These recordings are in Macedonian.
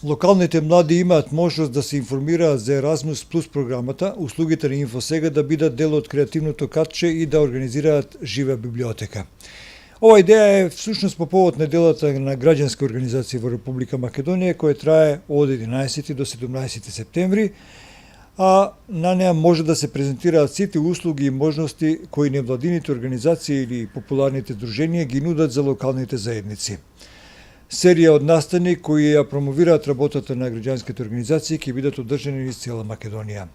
Локалните млади имаат можност да се информираат за Еразмус Плюс програмата, услугите на Инфосега да бидат дел од креативното катче и да организираат жива библиотека. Ова идеја е всушност по повод неделата на граѓанска организација во Република Македонија, која трае од 11 до 17 септември, а на неа може да се презентираат сите услуги и можности кои невладините организации или популарните здруженија ги нудат за локалните заедници. Серија од настани кои ја промовираат работата на граѓанските организации ќе бидат одржани низ цела Македонија.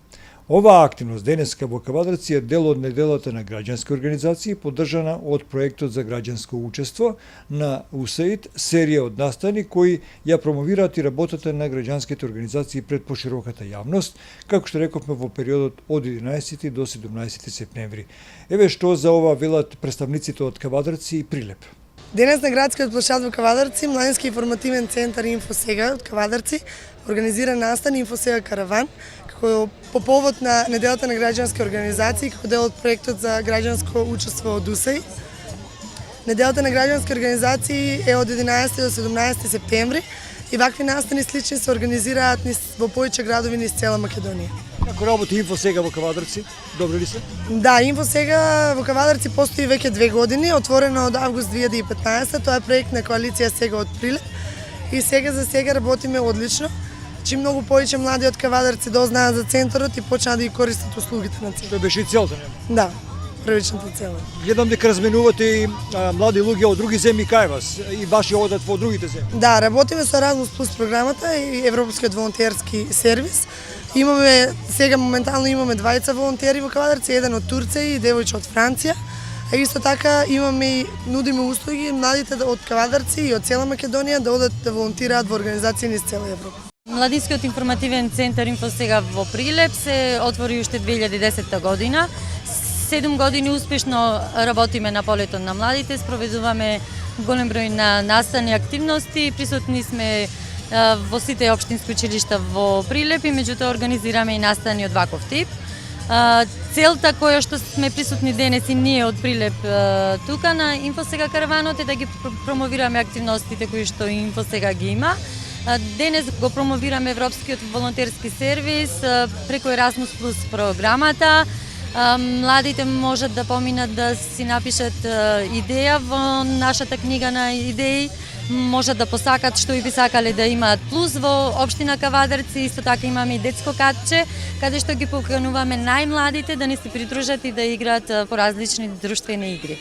Оваа активност денеска во Кавадарци е дел од неделата на граѓански организации, поддржана од проектот за граѓанско учество на УСАИД, серија од настани кои ја промовираат и работата на граѓанските организации пред пошироката јавност, како што рековме во периодот од 11 до 17 септември. Еве што за ова велат представниците од Кавадарци и Прилеп. Денес на градскиот плошад во Кавадарци, Младински информативен центар Инфосега од Кавадарци организира настан Инфосега караван, како по повод на неделата на граѓански организации, како дел од проектот за граѓанско учество од УСАИ. Неделата на граѓански организации е од 11 до 17 септември и вакви настани слични се организираат во повеќе градови низ цела Македонија. Како работи Инфосега во Кавадарци? Добро ли се? Да, Инфосега во Кавадарци постои веќе 2 години, отворено од август 2015. Тоа е проект на коалиција Сега од Прилеп и за сега работиме одлично. Чим многу повеќе млади од Кавадарци дознаат за центарот и почнаа да ги користат услугите на центарот. Тоа беше и целта, не? Да, првичната цел. Гледам дека разменувате и млади луѓе од други земји кај вас и ваши одат во другите земји. Да, работиме со Еразмус Плюс програмата и Европскиот волонтерски сервис. Сега моментално имаме двајца волонтери во Кавадарци, еден од Турција и девојче од Франција. А исто така нудиме услуги младите од Кавадарци и од цела Македонија да одат да волонтираат во организации низ цела Европа. Младинскиот информативен центар Инфосега во Прилеп се отвори уште 2010 година. 7 години успешно работиме на полето на младите, спроведуваме голем број на настани и активности, присутни сме во сите општински училишта во Прилеп и меѓутоа организираме и настани од ваков тип. Целта која што сме присутни денес и ние од Прилеп тука на Инфосега караванот е да ги промовираме активностите кои што Инфосега ги има. Денес го промовираме Европскиот волонтерски сервис преку Еразмус Плюс програмата. Младите можат да поминат да си напишат идеја во нашата книга на идеи, можат да посакат што и би сакале да имаат плюс во општина Кавадарци. Исто така имаме и детско катче, каде што ги покануваме најмладите да ни се придружат и да играат по различни друштвени игри.